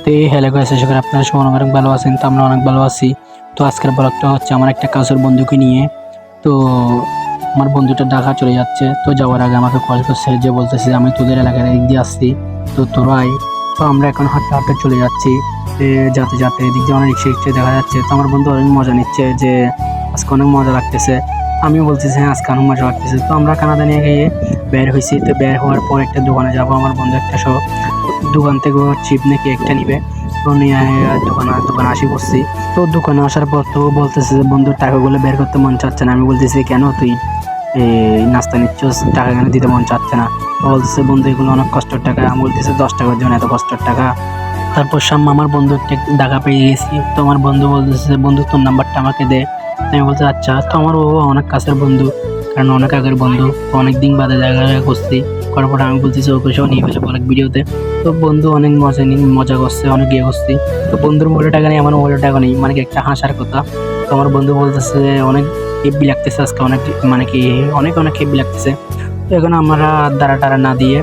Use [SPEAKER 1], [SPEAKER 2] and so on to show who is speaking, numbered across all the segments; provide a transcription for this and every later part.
[SPEAKER 1] তো এই hello guys, আশা করি আপনারা সবাই অনেক ভালো আছেন। তো আমরা অনেক ভালো আছি। তো আজকের ব্লগটা হচ্ছে আমার একটা কাছের বন্ধুকে নিয়ে। তো আমার বন্ধুটা ঢাকা চলে যাচ্ছে। তো যাওয়ার আগে আমাকে কল করছে, যে বলতেছে আমি তোদের এলাকার এদিক দিয়ে আসছি, তো তোরা আয়। তো আমরা এখন হাঁটতে হাঁটতে চলে যাচ্ছি। যাতে যাতে এদিক দিয়ে অনেক রিক্সা রিক্সা দেখা যাচ্ছে। তো আমার বন্ধু অনেক মজা নিচ্ছে, যে আজকে অনেক মজা লাগতেছে। আমিও বলতেছি হ্যাঁ আজকে অনেক মজা লাগতেছে। তো আমরা কানাডা নিয়ে গিয়ে বের হয়েছি। তো বের হওয়ার পর একটা দোকানে যাবো, আমার বন্ধু একটা সহ দোকান থেকে চিপ নাকি একটা নিবে। তো নিয়ে দোকানে আসি বসছি। তো দোকানে আসার পর তো বলতেছে যে বন্ধু টাকাগুলো বের করতে মন চাচ্ছে না। আমি বলতেছি কেন, তুই নাস্তা নিচ্ছিস, টাকা কেন দিতে মন চাচ্ছে না? তো বলতেছে বন্ধু এগুলো অনেক কষ্টের টাকা। আমি বলতেছি 10 টাকার জন্য এত কষ্টের টাকা? তারপর সামনে আমার বন্ধু একটা টাকা পেয়ে গেছি। তো আমার বন্ধু বলতেছে বন্ধু তোর নাম্বারটা আমাকে দে। আমি বলছি আচ্ছা। তো আমার ও অনেক কাছের বন্ধু, কারণ অনেক আগের বন্ধু। তো অনেক দিন বাদে দেখা করছি, করার পরে আমি বলতেছি ওকে সব নিয়ে ফেলে অনেক ভিডিওতে। তো বন্ধু অনেক মজা করছে, অনেক ইয়ে করছি। তো বন্ধুর মোবাইলে টাকা নেই, আমার মোবাইলে টাকা নেই, মানে কি একটা হাসার কথা। তো আমার বন্ধু বলতেছে অনেক হেব্বি লাগতেছে আজকে, অনেক মানে কি অনেক অনেক হেব্বি লাগতেছে। তো এখন আমরা দাঁড়া টাড়া না দিয়ে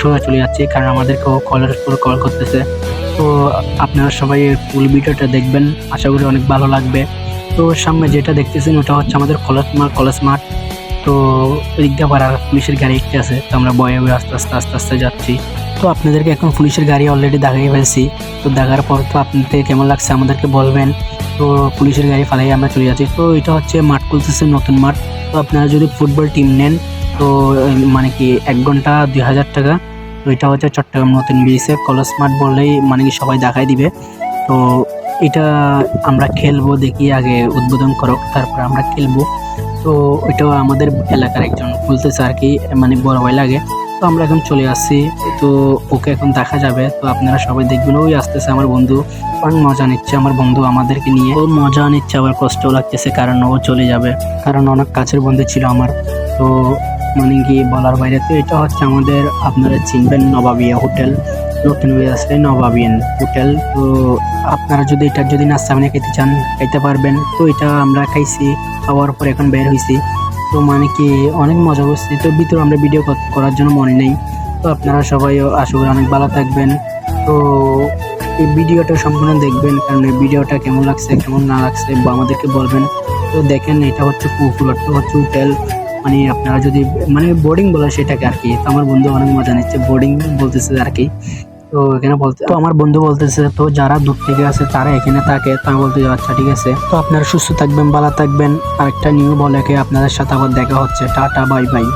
[SPEAKER 1] সোজা চলে যাচ্ছি, কারণ আমাদেরকেও কলের উপর কল করতেছে। তো আপনারা সবাই ফুল ভিডিওটা দেখবেন, আশা করি অনেক ভালো লাগবে। তো সামনে যেটা দেখতেছেন ওটা হচ্ছে আমাদের কলেজ মাঠ। তো এদিক দিয়ে পাড়ার পুলিশের গাড়ি একটি আছে। তো আমরা বয়ে বয়ে আস্তে আস্তে আস্তে আস্তে যাচ্ছি। তো আপনাদেরকে এখন পুলিশের গাড়ি অলরেডি দেখাই ফেলছি। তো দেখার পর তো আপনাদের কেমন লাগছে আমাদেরকে বলবেন। তো পুলিশের গাড়ি ফালাই আমরা চলে যাচ্ছি। তো এটা হচ্ছে মাঠ খুলতেছে, নতুন মাঠ। তো আপনারা যদি ফুটবল টিম নেন, তো মানে কি 1 ঘন্টা 2000 টাকা। তো এটা হচ্ছে চট্টগ্রাম নতুন ব্রিজে কলেজ মাঠ বললেই মানে কি সবাই দেখাই দিবে। তো এটা আমরা খেলবো, দেখি আগে উদ্বোধন করো তারপর আমরা খেলবো। তো ওইটাও আমাদের এলাকার একজন বলতেছে আর কি, মানে বড় ভাই লাগে। তো আমরা এখন চলে আসছি। তো ওকে এখন দেখা যাবে। তো আপনারা সবাই দেখবেন, ওই আসতেছে আমার বন্ধু। অনেক মজা নিচ্ছে আমার বন্ধু আমাদেরকে নিয়ে। ও মজা নিচ্ছে, আবার কষ্টও লাগতেছে, কারণ ও চলে যাবে, কারণ অনেক কাছের বন্ধু ছিল আমার। তো মানে কি বলার বাইরে। তো এটা হচ্ছে আমাদের, আপনারা চিনবেন, নবাবিয়া হোটেল, নতুন আসলে নবাবিয়ান হোটেল। তো আপনারা যদি এটা যদি নাস্তা বানিয়ে খেতে চান খাইতে পারবেন। তো এটা আমরা খাইছি, খাওয়ার পর এখন বের হয়েছি। তো মানে কি অনেক মজা করছি। তো ভিতরে আমরা ভিডিও করার জন্য মনে নেই। তো আপনারা সবাই আশা করি অনেক ভালো থাকবেন। তো এই ভিডিওটা সম্পূর্ণ দেখবেন, কারণ এই ভিডিওটা কেমন লাগছে কেমন না লাগছে বা আমাদেরকে বলবেন। তো দেখেন এটা হচ্ছে কুফুলট হচ্ছে হোটেল, মানে আপনারা যদি মানে বোর্ডিং বলে সেটাকে আর কি। তো আমার বন্ধু অনেক মজা নিচ্ছে, বোর্ডিং বলতেছে আর কি। তো এখানে বলতে, তো আমার বন্ধু বলতেছে তো যারা দূর থেকে আসে তারা এখানে থাকে। তো আমি বলতে আচ্ছা ঠিক আছে। তো আপনারা সুস্থ থাকবেন, ভালো থাকবেন। আরেকটা নিউ বলেকে আপনাদের সাথে আবার দেখা হচ্ছে। Tata, bye bye.